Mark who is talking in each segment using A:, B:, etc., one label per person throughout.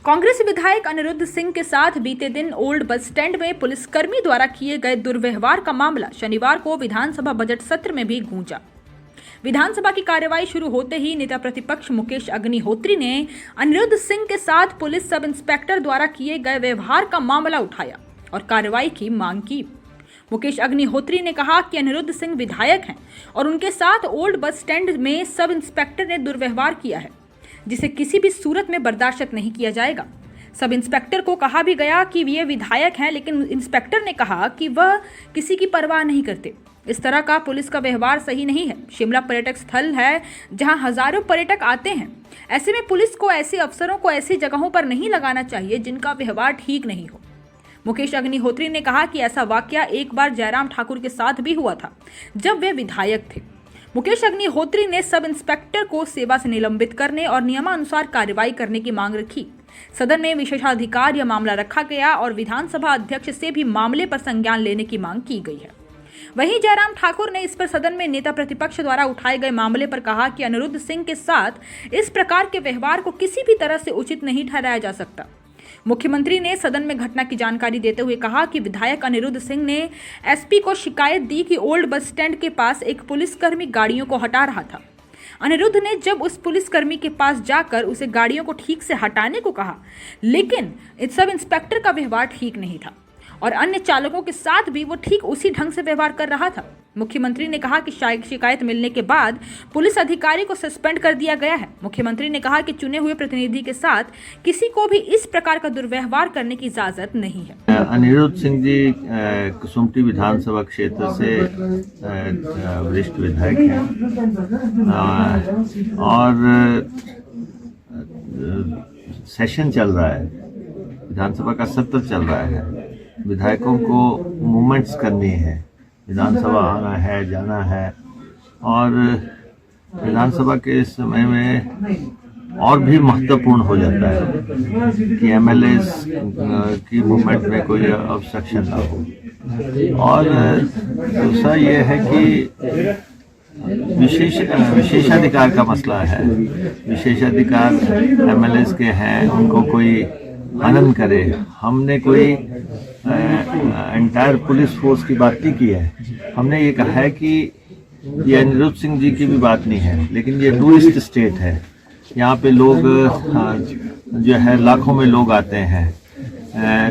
A: कांग्रेस विधायक अनिरुद्ध सिंह के साथ बीते दिन ओल्ड बस स्टैंड में पुलिसकर्मी द्वारा किए गए दुर्व्यवहार का मामला शनिवार को विधानसभा बजट सत्र में भी गूंजा। विधानसभा की कार्यवाही शुरू होते ही नेता प्रतिपक्ष मुकेश अग्निहोत्री ने अनिरुद्ध सिंह के साथ पुलिस सब इंस्पेक्टर द्वारा किए गए व्यवहार का मामला उठाया और कार्रवाई की मांग की। मुकेश अग्निहोत्री ने कहा कि अनिरुद्ध सिंह विधायक हैं और उनके साथ ओल्ड बस स्टैंड में सब इंस्पेक्टर ने दुर्व्यवहार किया है, जिसे किसी भी सूरत में बर्दाश्त नहीं किया जाएगा। सब इंस्पेक्टर को कहा भी गया कि ये विधायक हैं, लेकिन इंस्पेक्टर ने कहा कि वह किसी की परवाह नहीं करते। इस तरह का पुलिस का व्यवहार सही नहीं है। शिमला पर्यटक स्थल है जहां हजारों पर्यटक आते हैं। ऐसे में पुलिस को ऐसे अफसरों को ऐसी जगहों पर नहीं लगाना चाहिए जिनका व्यवहार ठीक नहीं हो। मुकेश अग्निहोत्री ने कहा कि ऐसा वाकया एक बार जयराम ठाकुर के साथ भी हुआ था, जब वे विधायक थे। मुकेश अग्निहोत्री ने सब इंस्पेक्टर को सेवा से निलंबित करने और नियमानुसार कार्रवाई करने की मांग रखी। सदन में विशेषाधिकार यह मामला रखा गया और विधानसभा अध्यक्ष से भी मामले पर संज्ञान लेने की मांग की गई है। वहीं जयराम ठाकुर ने इस पर सदन में नेता प्रतिपक्ष द्वारा उठाए गए मामले पर कहा कि अनिरुद्ध सिंह के साथ इस प्रकार के व्यवहार को किसी भी तरह से उचित नहीं ठहराया जा सकता। मुख्यमंत्री ने सदन में घटना की जानकारी देते हुए कहा कि विधायक अनिरुद्ध सिंह ने एसपी को शिकायत दी कि ओल्ड बस स्टैंड के पास एक पुलिसकर्मी गाड़ियों को हटा रहा था। अनिरुद्ध ने जब उस पुलिसकर्मी के पास जाकर उसे गाड़ियों को ठीक से हटाने को कहा, लेकिन इस सब इंस्पेक्टर का व्यवहार ठीक नहीं था और अन्य चालकों के साथ भी वो ठीक उसी ढंग से व्यवहार कर रहा था। मुख्यमंत्री ने कहा कि शिकायत मिलने के बाद पुलिस अधिकारी को सस्पेंड कर दिया गया है। मुख्यमंत्री ने कहा कि चुने हुए प्रतिनिधि के साथ किसी को भी इस प्रकार का दुर्व्यवहार करने की इजाजत नहीं है।
B: अनिरुद्ध सिंह जी कुसुम्पटी विधानसभा क्षेत्र से वरिष्ठ विधायक हैं और सेशन चल रहा है, विधानसभा का सत्र चल रहा है। विधायकों को मूवमेंट्स करनी है, विधानसभा आना है, जाना है और विधानसभा के समय में और भी महत्वपूर्ण हो जाता है कि एमएलए की मूवमेंट में कोई ऑब्स्ट्रक्शन ना हो। और दूसरा ये है कि विशेषाधिकार का मसला है। विशेषाधिकार एमएलए के हैं, उनको कोई हनन करे। हमने कोई एंटायर पुलिस फोर्स की बात नहीं की है। हमने ये कहा है कि ये अनिरुद्ध सिंह जी की भी बात नहीं है, लेकिन ये टूरिस्ट स्टेट है। यहाँ पे लोग जो है लाखों में लोग आते हैं,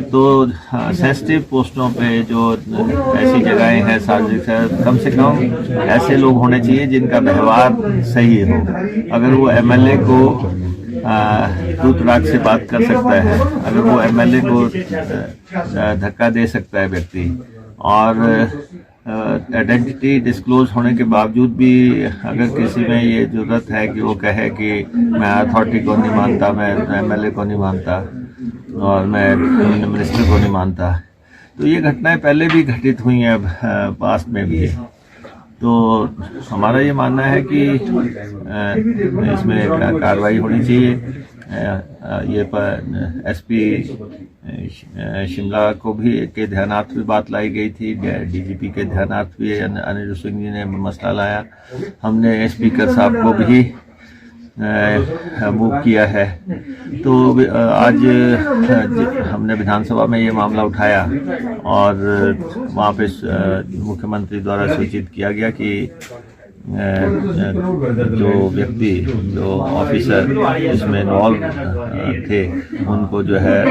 B: तो सेंसिटिव पोस्टों पे जो ऐसी जगहें हैं सार्वजनिक, कम से कम ऐसे लोग होने चाहिए जिनका व्यवहार सही हो। अगर वो एमएलए को दूत राग से बात कर सकता है, अगर वो एमएलए को धक्का दे सकता है व्यक्ति, और आइडेंटिटी डिस्क्लोज होने के बावजूद भी अगर किसी में ये जरूरत है कि वो कहे कि मैं अथॉरिटी को नहीं मानता, मैं एमएलए को नहीं मानता और मैं मिनिस्टर को नहीं मानता, तो ये घटनाएं पहले भी घटित हुई हैं, पास्ट में भी। तो हमारा ये मानना है कि इसमें कार्रवाई होनी चाहिए। ये पर एसपी शिमला को भी के ध्यानार्थ भी बात लाई गई थी, डीजीपी के ध्यानार्थ भी अनिरुद्ध सिंह जी ने मसला लाया। हमने स्पीकर साहब को भी मूव किया है। तो आज हमने विधानसभा में ये मामला उठाया और वहाँ पे मुख्यमंत्री द्वारा सूचित किया गया कि जो व्यक्ति, जो ऑफिसर इसमें इन्वॉल्व थे, उनको जो है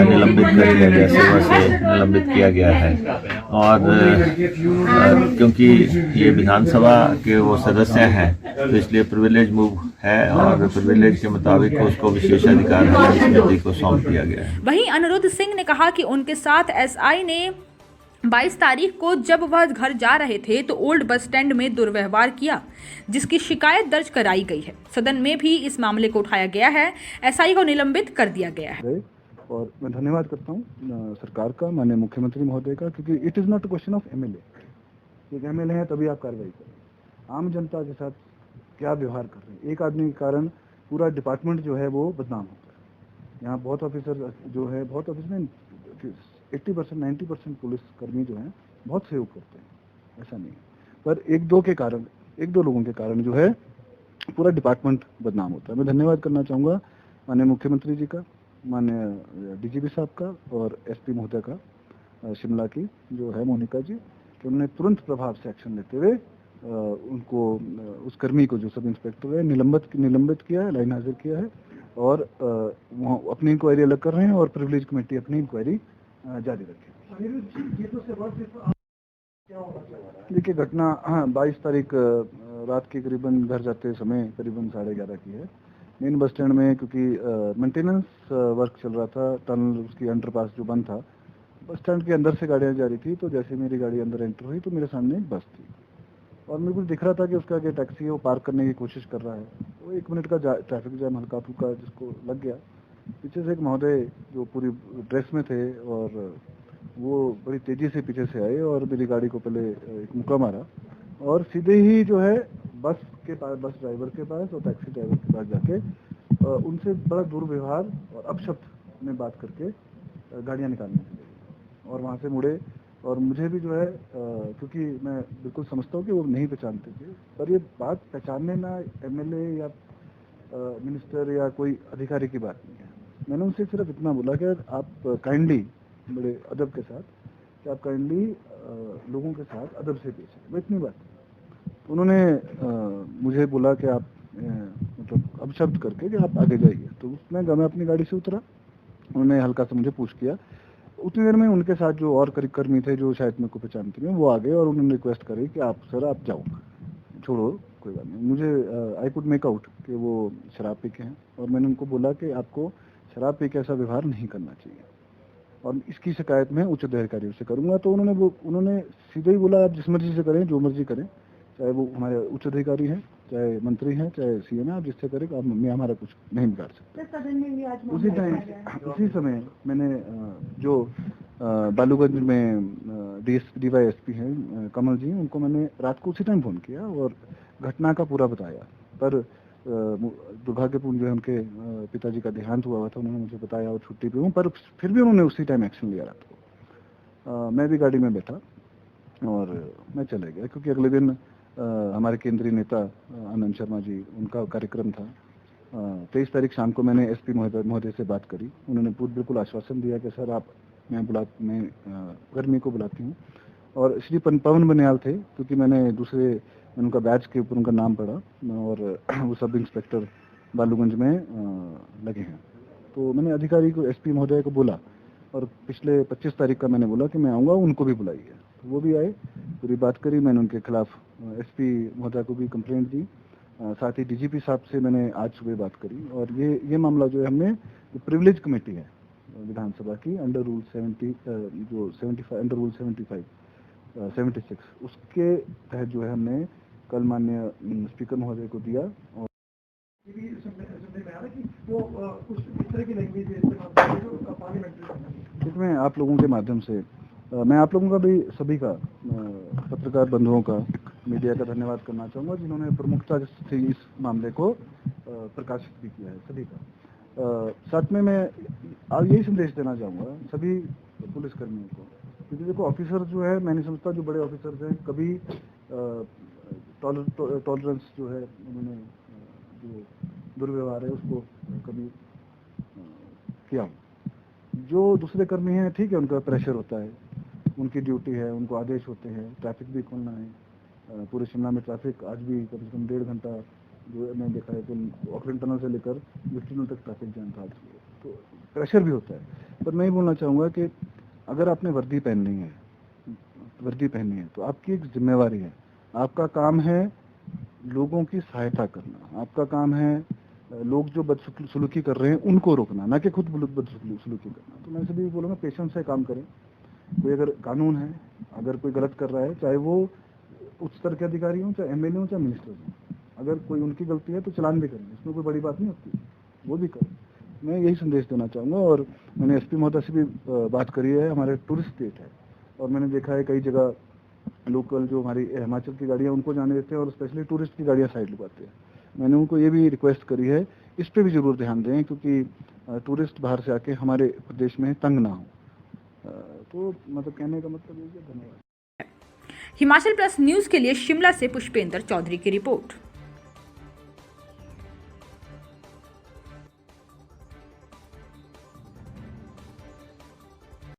B: निलंबित कर दिया गया, सेवा से निलंबित किया गया है। और क्योंकि ये विधानसभा के वो सदस्य हैं, तो इसलिए प्रिविलेज मूव है और प्रिविलेज के मुताबिक उसको विशेषाधिकार समिति को सौंप दिया गया है।
A: वहीं अनिरुद्ध सिंह ने कहा कि उनके साथ एसआई ने 22 तारीख को जब वह घर जा रहे थे तो ओल्ड बस स्टैंड में दुर्व्यवहार किया, जिसकी शिकायत दर्ज कराई गई है। सदन में भी इस मामले को उठाया गया है, एसआई को निलंबित कर दिया गया है।
C: और मैं धन्यवाद करता हूँ सरकार का, माननीय मुख्यमंत्री महोदय का, क्योंकि it is not a question of MLA. एक एमएलए है तभी आप कार्रवाई करें। आम जनता के साथ क्या व्यवहार कर रहे हैं, एक आदमी के कारण पूरा डिपार्टमेंट जो है वो बदनाम होता है। यहाँ बहुत ऑफिसर जो है, बहुत ऑफिस में 80% 90% पुलिस कर्मी जो हैं बहुत सहयोग करते हैं, ऐसा नहीं है। पर एक दो लोगों के कारण जो है पूरा डिपार्टमेंट बदनाम होता है। मैं धन्यवाद करना चाहूँगा माननीय मुख्यमंत्री जी का, माननीय डीजीपी साहब का और एसपी महोदय का शिमला की जो है मोनिका जी, कि उन्होंने तुरंत प्रभाव से एक्शन लेते हुए उनको उस कर्मी को जो सब इंस्पेक्टर है निलंबित किया है, लाइन हाजिर किया है और वो अपनी इंक्वायरी अलग कर रहे हैं और प्रिविलेज कमेटी अपनी इंक्वायरी जारी रखेगी। देखिए घटना 22 तारीख रात के करीबन घर जाते समय करीबन 11:30 की है। मेन बस स्टैंड में क्योंकि मेंटेनेंस वर्क चल रहा था, टनल उसकी अंडरपास जो बंद था, बस स्टैंड के अंदर से गाड़ियां जा रही थी, तो जैसे मेरी गाड़ी अंदर एंटर हुई तो मेरे सामने एक बस थी और मेरे को दिख रहा था कि उसका जो टैक्सी है वो पार्क करने की कोशिश कर रहा है। वो 1 मिनट का ट्रैफिक जाम हल्का फुल्का जिसको लग गया। पीछे से एक महोदय जो पूरी ड्रेस में थे और वो बड़ी तेजी से पीछे से आए और मेरी गाड़ी को पहले एक मुक्का मारा और सीधे ही जो है बस ड्राइवर के पास और टैक्सी ड्राइवर के पास जाके उनसे बड़ा दुर्व्यवहार और अपशब्द में बात करके गाड़ियां निकालने के लिए और वहां से मुड़े और मुझे भी जो है क्योंकि मैं बिल्कुल समझता हूँ कि वो नहीं पहचानते थे, पर ये बात पहचानने ना एमएलए या मिनिस्टर या कोई अधिकारी की बात नहीं है। मैंने उनसे सिर्फ इतना बोला कि आप काइंडली बड़े अदब के साथ कि आप काइंडली लोगों के साथ अदब से पेश आए, वो इतनी बात। उन्होंने मुझे बोला कि आप मतलब अपशब्द करके कि आप आगे जाइए, तो मैं अपनी गाड़ी से उतरा। उन्होंने हल्का सा मुझे पूछ किया। उतनी देर में उनके साथ जो और कर्मी थे जो शायद मेरे को पहचानते नहीं, वो आ गए और उन्होंने रिक्वेस्ट करी कि आप सर आप जाओ, छोड़ो कोई बात नहीं। मुझे आई कुड मेक आउट कि वो शराब पी के हैं और मैंने उनको बोला कि आपको शराब पी के ऐसा व्यवहार नहीं करना चाहिए और इसकी शिकायत मैं उच्च अधिकारियों से करूंगा। तो उन्होंने सीधे ही बोला आप जिस मर्जी से करें, जो मर्जी करें, चाहे वो हमारे उच्च अधिकारी हैं, चाहे मंत्री हैं, चाहे सीएम है, आप जिससे करें, आप मैं हमारा कुछ नहीं बिगाड़ सकते। उसी समय मैंने जो बालूगंज में डीवाईएसपी हैं कमल जी, उनको मैंने रात को उसी टाइम फोन किया और घटना का पूरा बताया। पर दुर्भाग्यपूर्ण जो है उनके पिताजी का देहांत हुआ था, उन्होंने मुझे बताया और छुट्टी पे हूँ, पर फिर भी उन्होंने उसी टाइम एक्शन लिया रात को। मैं भी गाड़ी में बैठा और मैं चले गया क्योंकि अगले दिन हमारे केंद्रीय नेता आनंद शर्मा जी, उनका कार्यक्रम था। 23 तारीख शाम को मैंने एसपी महोदय से बात करी। उन्होंने बिल्कुल आश्वासन दिया कि सर मैं कर्मी को बुलाती हूँ और श्री पवन बनियाल थे, क्योंकि मैंने उनका बैच के ऊपर उनका नाम पढ़ा और वो सब इंस्पेक्टर बालूगंज में लगे हैं। तो मैंने अधिकारी को, एसपी महोदय को बोला और पिछले 25 तारीख का मैंने बोला कि मैं आऊँगा, उनको भी बुलाइए। तो वो भी आए, पूरी बात करी। मैंने उनके खिलाफ एसपी महोदय को भी कंप्लेंट दी, साथ ही डीजीपी साहब से मैंने आज सुबह बात करी और ये मामला जो है हमने प्रिविलेज कमेटी है विधानसभा की अंडर रूल 76 उसके तहत जो है हमने कल माननीय स्पीकर महोदय को दिया और इसमें आप लोगों के माध्यम से मैं आप लोगों का भी, सभी का, पत्रकार बंधुओं का, मीडिया का धन्यवाद करना चाहूँगा जिन्होंने प्रमुखता से इस मामले को प्रकाशित भी किया है, सभी का। साथ में मैं आज यही संदेश देना चाहूँगा सभी पुलिसकर्मियों को, क्योंकि देखो ऑफिसर जो है, मैं नहीं समझता जो बड़े ऑफिसर्स हैं कभी टॉलरेंस जो है उन्होंने जो दुर्व्यवहार है उसको कभी किया। जो दूसरे कर्मी हैं ठीक है, उनका प्रेशर होता है, उनकी ड्यूटी है, उनको आदेश होते हैं, ट्रैफिक भी खोलना है। पूरे शिमला में ट्रैफिक आज भी कम से कम 1.5 घंटा जो मैंने देखा है कि ऑकलैंड टनल से लेकर विक्टोरिया तक ट्रैफिक जाम था, तो प्रेशर भी होता है। पर मैं ये बोलना चाहूँगा कि अगर आपने वर्दी पहननी है तो आपकी एक जिम्मेवारी है। आपका काम है लोगों की सहायता करना, आपका काम है लोग जो बदसलूकी कर रहे हैं उनको रोकना, ना कि खुद बदसलूकी करना। तो मैं सभी बोलूँगा पेशेंस से काम करें। कोई अगर कानून है, अगर कोई गलत कर रहा है, चाहे वो उच्च स्तर के अधिकारी हों, चाहे एमएलए हों, चाहे मिनिस्टर हों, अगर कोई उनकी गलती है तो चलान भी करें, इसमें कोई बड़ी बात नहीं होती, वो भी करें। मैं यही संदेश देना चाहूँगा। और मैंने एसपी महोदय से भी बात करी है। हमारे टूरिस्ट स्टेट है और मैंने देखा है कई जगह लोकल जो हमारी हिमाचल की गाड़ियाँ उनको जाने देते हैं और स्पेशली टूरिस्ट की गाड़ियाँ साइड लगाते हैं। मैंने उनको ये भी रिक्वेस्ट करी है, इस पे भी जरूर ध्यान दें, क्योंकि टूरिस्ट बाहर से आके हमारे प्रदेश में तंग ना हो। तो मतलब कहने का मतलब ये है। धन्यवाद।
A: हिमाचल प्लस न्यूज के लिए शिमला से पुष्पेंद्र चौधरी की रिपोर्ट।